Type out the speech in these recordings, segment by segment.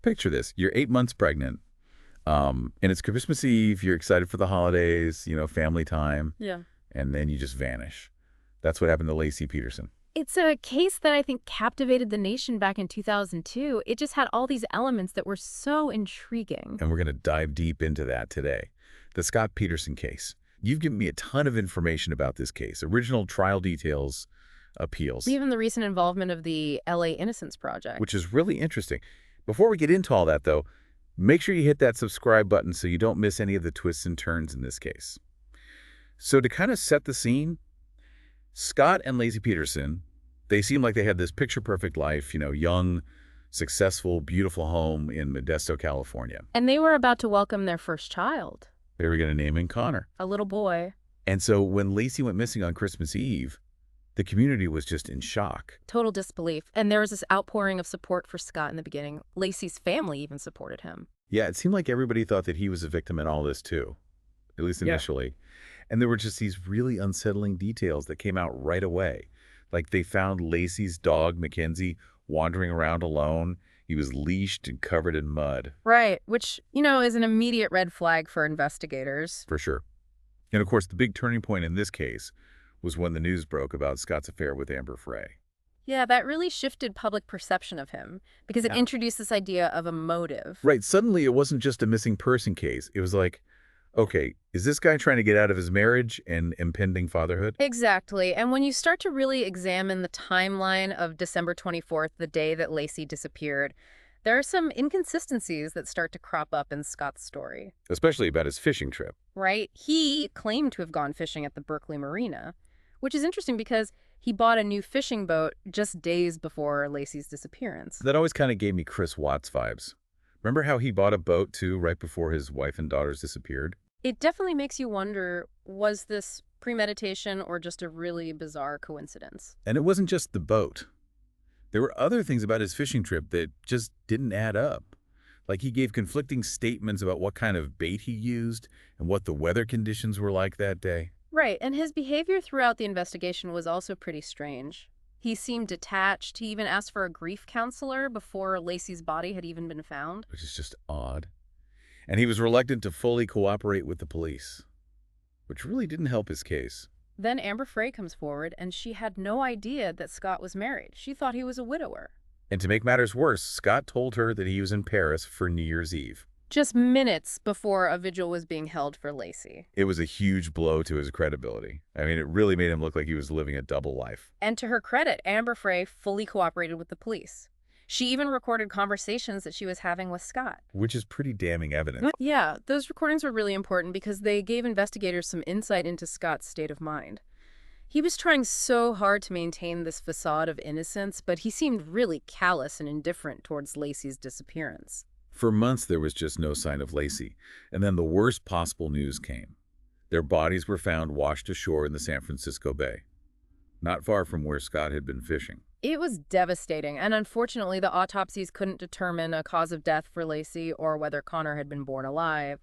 Picture this. You're 8 months pregnant, and it's Christmas Eve. You're excited for the holidays, family time, Yeah. and then you just vanish. That's what happened to Lacey Peterson. It's a case that I think captivated the nation back in 2002. It just had all these elements that were so intriguing. And we're going to dive deep into that today. The Scott Peterson case. You've given me a ton of information about this case, original trial details, appeals, Even the recent involvement of the LA Innocence Project. which is really interesting. Before we get into all that, though, make sure you hit that subscribe button so you don't miss any of the twists and turns in this case. So to kind of set the scene, Scott and Lacey Peterson, they seem like they had this picture-perfect life, young, successful, beautiful home in Modesto, California. And they were about to welcome their first child, They were going to name him Connor. a little boy. And so when Lacey went missing on Christmas Eve, the community was just in shock. Total disbelief. And there was this outpouring of support for Scott in the beginning. Lacey's family even supported him. Yeah, it seemed like everybody thought that he was a victim in all this too, at least Yeah. initially. And there were just these really unsettling details that came out right away. Like they found Lacey's dog, Mackenzie, wandering around alone. He was leashed and covered in mud. Right, which, is an immediate red flag for investigators. For sure. And of course, the big turning point in this case was when the news broke about Scott's affair with Amber Frey. Yeah, that really shifted public perception of him because it Yeah. introduced this idea of a motive. Right, suddenly it wasn't just a missing person case. It was like, okay, is this guy trying to get out of his marriage and impending fatherhood? Exactly. And when you start to really examine the timeline of December 24th, the day that Lacey disappeared, there are some inconsistencies that start to crop up in Scott's story. Especially about his fishing trip. Right? He claimed to have gone fishing at the Berkeley Marina, which is interesting because he bought a new fishing boat just days before Lacey's disappearance. That always kind of gave me Chris Watts vibes. Remember how he bought a boat, too, right before his wife and daughters disappeared? It definitely makes you wonder, was this premeditation or just a really bizarre coincidence? And it wasn't just the boat. There were other things about his fishing trip that just didn't add up. Like he gave conflicting statements about what kind of bait he used and what the weather conditions were like that day. Right, and his behavior throughout the investigation was also pretty strange. He seemed detached. He even asked for a grief counselor before Lacey's body had even been found. Which is just odd. And he was reluctant to fully cooperate with the police, which really didn't help his case. Then Amber Frey comes forward, and she had no idea that Scott was married. She thought he was a widower. And to make matters worse, Scott told her that he was in Paris for New Year's Eve. Just minutes before a vigil was being held for Lacey. It was a huge blow to his credibility. I mean, it really made him look like he was living a double life. And to her credit, Amber Frey fully cooperated with the police. She even recorded conversations that she was having with Scott. Which is pretty damning evidence. Yeah, those recordings were really important because they gave investigators some insight into Scott's state of mind. He was trying so hard to maintain this facade of innocence, but he seemed really callous and indifferent towards Lacey's disappearance. For months, there was just no sign of Lacey. And then the worst possible news came. Their bodies were found washed ashore in the San Francisco Bay, not far from where Scott had been fishing. It was devastating, and unfortunately, the autopsies couldn't determine a cause of death for Lacey or whether Connor had been born alive.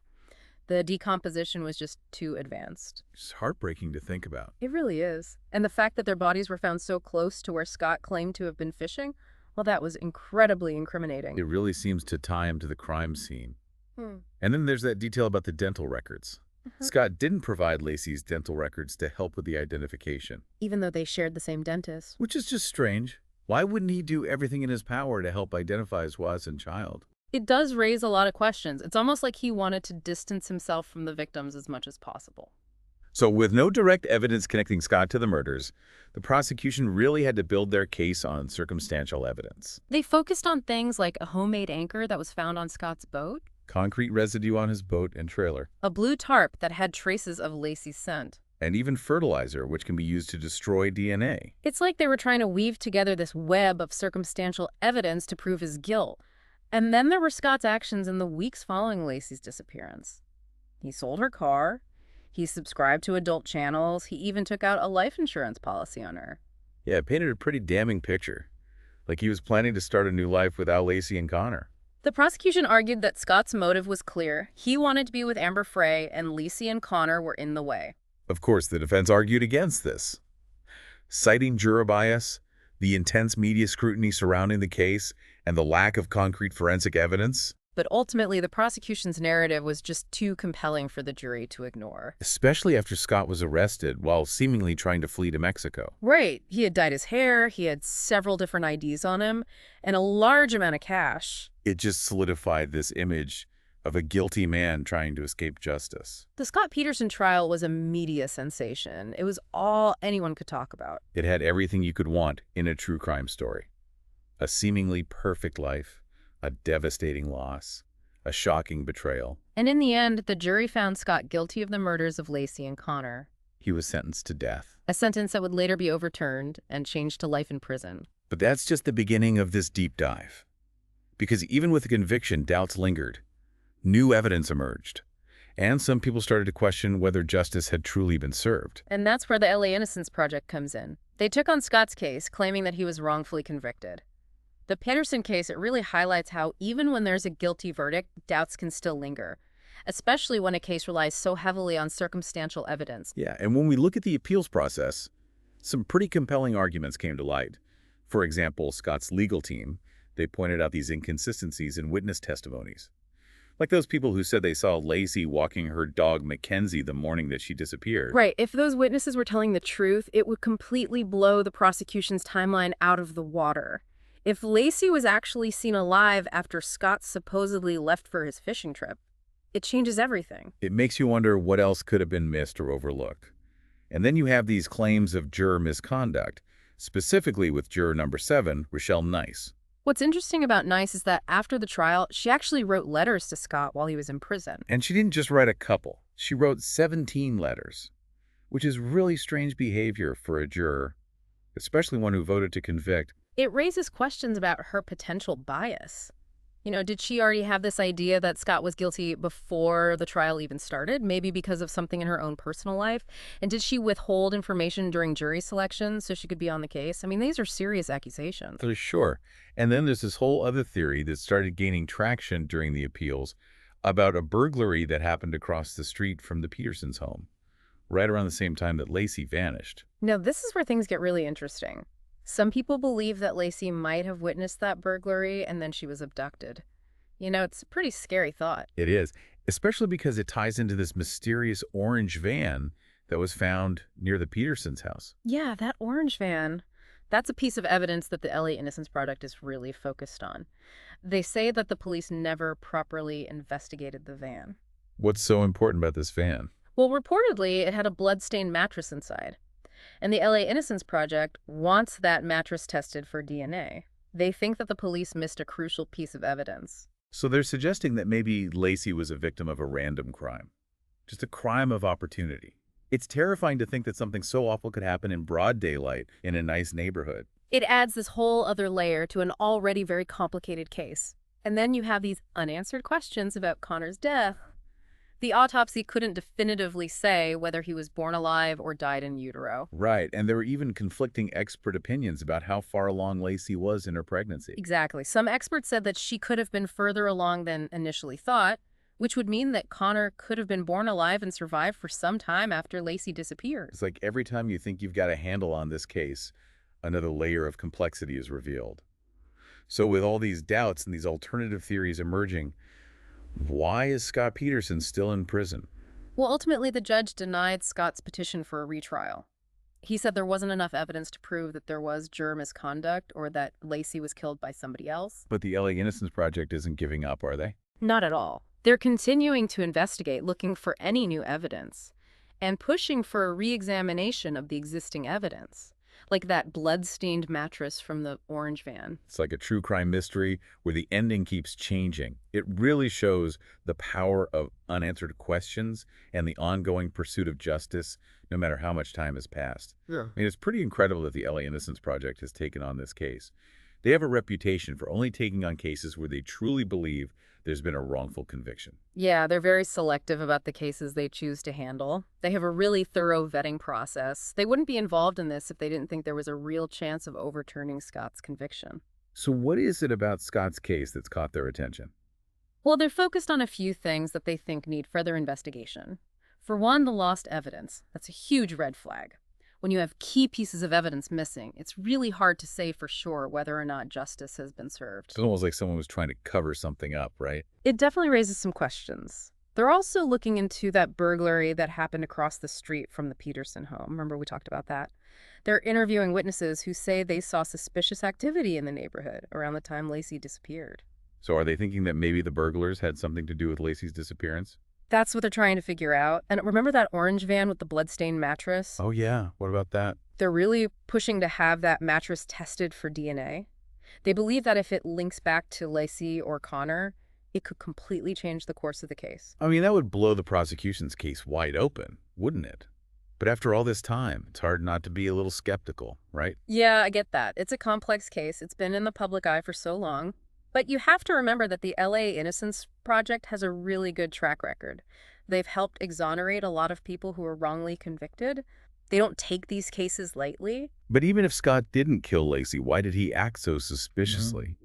The decomposition was just too advanced. It's heartbreaking to think about. It really is. And the fact that their bodies were found so close to where Scott claimed to have been fishing, well, that was incredibly incriminating. It really seems to tie him to the crime scene. Hmm. And then there's that detail about the dental records. Scott didn't provide Lacey's dental records to help with the identification. Even though they shared the same dentist. Which is just strange. Why wouldn't he do everything in his power to help identify his wife and child? It does raise a lot of questions. It's almost like he wanted to distance himself from the victims as much as possible. So with no direct evidence connecting Scott to the murders, the prosecution really had to build their case on circumstantial evidence. They focused on things like a homemade anchor that was found on Scott's boat, Concrete residue on his boat and trailer, a blue tarp that had traces of Lacey's scent. and even fertilizer, which can be used to destroy DNA. It's like they were trying to weave together this web of circumstantial evidence to prove his guilt. And then there were Scott's actions in the weeks following Lacey's disappearance. He sold her car. He subscribed to adult channels. He even took out a life insurance policy on her. Yeah, it painted a pretty damning picture. Like he was planning to start a new life without Lacey and Connor. The prosecution argued that Scott's motive was clear. He wanted to be with Amber Frey, and Lacey and Connor were in the way. Of course, the defense argued against this, citing juror bias, the intense media scrutiny surrounding the case, And the lack of concrete forensic evidence, But ultimately, the prosecution's narrative was just too compelling for the jury to ignore. especially after Scott was arrested while seemingly trying to flee to Mexico. Right. He had dyed his hair, he had several different IDs on him, and a large amount of cash. It just solidified this image of a guilty man trying to escape justice. The Scott Peterson trial was a media sensation. It was all anyone could talk about. It had everything you could want in a true crime story. A seemingly perfect life, a devastating loss, a shocking betrayal. And in the end, the jury found Scott guilty of the murders of Lacey and Connor, He was sentenced to death. a sentence that would later be overturned and changed to life in prison. But that's just the beginning of this deep dive. Because even with the conviction, doubts lingered. New evidence emerged. And some people started to question whether justice had truly been served. And that's where the LA Innocence Project comes in. They took on Scott's case, claiming that he was wrongfully convicted. The Peterson case, it really highlights how even when there's a guilty verdict, doubts can still linger, especially when a case relies so heavily on circumstantial evidence. Yeah, and when we look at the appeals process, some pretty compelling arguments came to light. For example, Scott's legal team, they pointed out these inconsistencies in witness testimonies. Like those people who said they saw Lacey walking her dog Mackenzie the morning that she disappeared. Right, if those witnesses were telling the truth, it would completely blow the prosecution's timeline out of the water. If Lacey was actually seen alive after Scott supposedly left for his fishing trip, it changes everything. It makes you wonder what else could have been missed or overlooked. And then you have these claims of juror misconduct, specifically with juror number 7, Rochelle Nice. What's interesting about Nice is that after the trial, she actually wrote letters to Scott while he was in prison. And she didn't just write a couple. She wrote 17 letters, which is really strange behavior for a juror, especially one who voted to convict. It raises questions about her potential bias. Did she already have this idea that Scott was guilty before the trial even started, maybe because of something in her own personal life? And did she withhold information during jury selection so she could be on the case? I mean, these are serious accusations. For sure. And then there's this whole other theory that started gaining traction during the appeals about a burglary that happened across the street from the Petersons' home, right around the same time that Lacey vanished. Now, this is where things get really interesting. Some people believe that Lacey might have witnessed that burglary and then she was abducted. It's a pretty scary thought. It is, especially because it ties into this mysterious orange van that was found near the Petersons' house. Yeah, that orange van. That's a piece of evidence that the LA Innocence Project is really focused on. They say that the police never properly investigated the van. What's so important about this van? Well, reportedly, it had a blood-stained mattress inside. And the LA Innocence Project wants that mattress tested for DNA. They think that the police missed a crucial piece of evidence. So they're suggesting that maybe Lacey was a victim of a random crime. Just a crime of opportunity. It's terrifying to think that something so awful could happen in broad daylight in a nice neighborhood. It adds this whole other layer to an already very complicated case. And then you have these unanswered questions about Connor's death. The autopsy couldn't definitively say whether he was born alive or died in utero. Right, and there were even conflicting expert opinions about how far along Lacey was in her pregnancy. Exactly. Some experts said that she could have been further along than initially thought, which would mean that Connor could have been born alive and survived for some time after Lacey disappeared. It's like every time you think you've got a handle on this case, another layer of complexity is revealed. So with all these doubts and these alternative theories emerging, why is Scott Peterson still in prison? Well, ultimately, the judge denied Scott's petition for a retrial. He said there wasn't enough evidence to prove that there was juror misconduct or that Lacey was killed by somebody else. But the LA Innocence Project isn't giving up, are they? Not at all. They're continuing to investigate, looking for any new evidence, and pushing for a re-examination of the existing evidence, like that blood-stained mattress from the orange van. It's like a true crime mystery where the ending keeps changing. It really shows the power of unanswered questions and the ongoing pursuit of justice, no matter how much time has passed. Yeah. I mean, it's pretty incredible that the LA Innocence Project has taken on this case. They have a reputation for only taking on cases where they truly believe there's been a wrongful conviction. Yeah, they're very selective about the cases they choose to handle. They have a really thorough vetting process. They wouldn't be involved in this if they didn't think there was a real chance of overturning Scott's conviction. So what is it about Scott's case that's caught their attention? Well, they're focused on a few things that they think need further investigation. For one, the lost evidence. That's a huge red flag. When you have key pieces of evidence missing, it's really hard to say for sure whether or not justice has been served. It's almost like someone was trying to cover something up, right? It definitely raises some questions. They're also looking into that burglary that happened across the street from the Peterson home. Remember we talked about that? They're interviewing witnesses who say they saw suspicious activity in the neighborhood around the time Lacey disappeared. So are they thinking that maybe the burglars had something to do with Lacey's disappearance? That's what they're trying to figure out. And remember that orange van with the bloodstained mattress? Oh, yeah. What about that? They're really pushing to have that mattress tested for DNA. They believe that if it links back to Lacey or Connor, it could completely change the course of the case. I mean, that would blow the prosecution's case wide open, wouldn't it? But after all this time, it's hard not to be a little skeptical, right? Yeah, I get that. It's a complex case. It's been in the public eye for so long. But you have to remember that the LA Innocence Project has a really good track record. They've helped exonerate a lot of people who were wrongly convicted. They don't take these cases lightly. But even if Scott didn't kill Lacey, why did he act so suspiciously?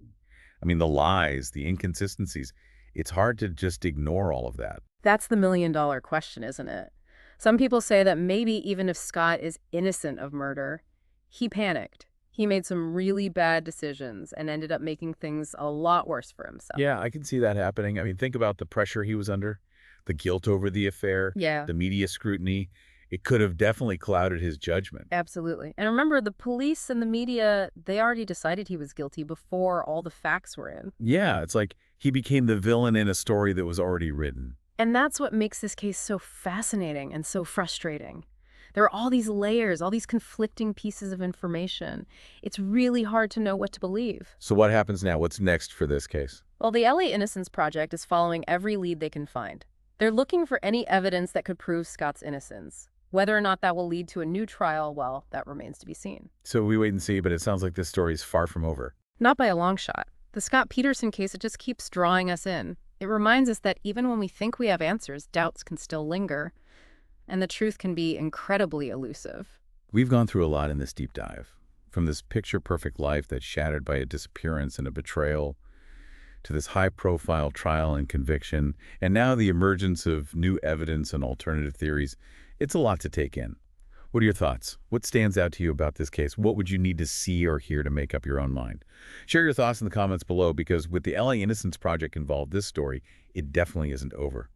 I mean, the lies, the inconsistencies, it's hard to just ignore all of that. That's the million-dollar question, isn't it? Some people say that maybe even if Scott is innocent of murder, he panicked. He made some really bad decisions and ended up making things a lot worse for himself. Yeah, I can see that happening. I mean, think about the pressure he was under, the guilt over the affair, Yeah, the media scrutiny. It could have definitely clouded his judgment. absolutely. And remember, the police and the media, they already decided he was guilty before all the facts were in. Yeah, it's like he became the villain in a story that was already written. And that's what makes this case so fascinating and so frustrating. There are all these layers, all these conflicting pieces of information. It's really hard to know what to believe. So what happens now? What's next for this case? Well, the LA Innocence Project is following every lead they can find. They're looking for any evidence that could prove Scott's innocence. Whether or not that will lead to a new trial, well, that remains to be seen. So we wait and see, but it sounds like this story is far from over. Not by a long shot. The Scott Peterson case, it just keeps drawing us in. It reminds us that even when we think we have answers, doubts can still linger, and the truth can be incredibly elusive. We've gone through a lot in this deep dive, from this picture-perfect life that's shattered by a disappearance and a betrayal, to this high-profile trial and conviction, and now the emergence of new evidence and alternative theories. It's a lot to take in. What are your thoughts? What stands out to you about this case? What would you need to see or hear to make up your own mind? Share your thoughts in the comments below, because with the LA Innocence Project involved, this story, it definitely isn't over.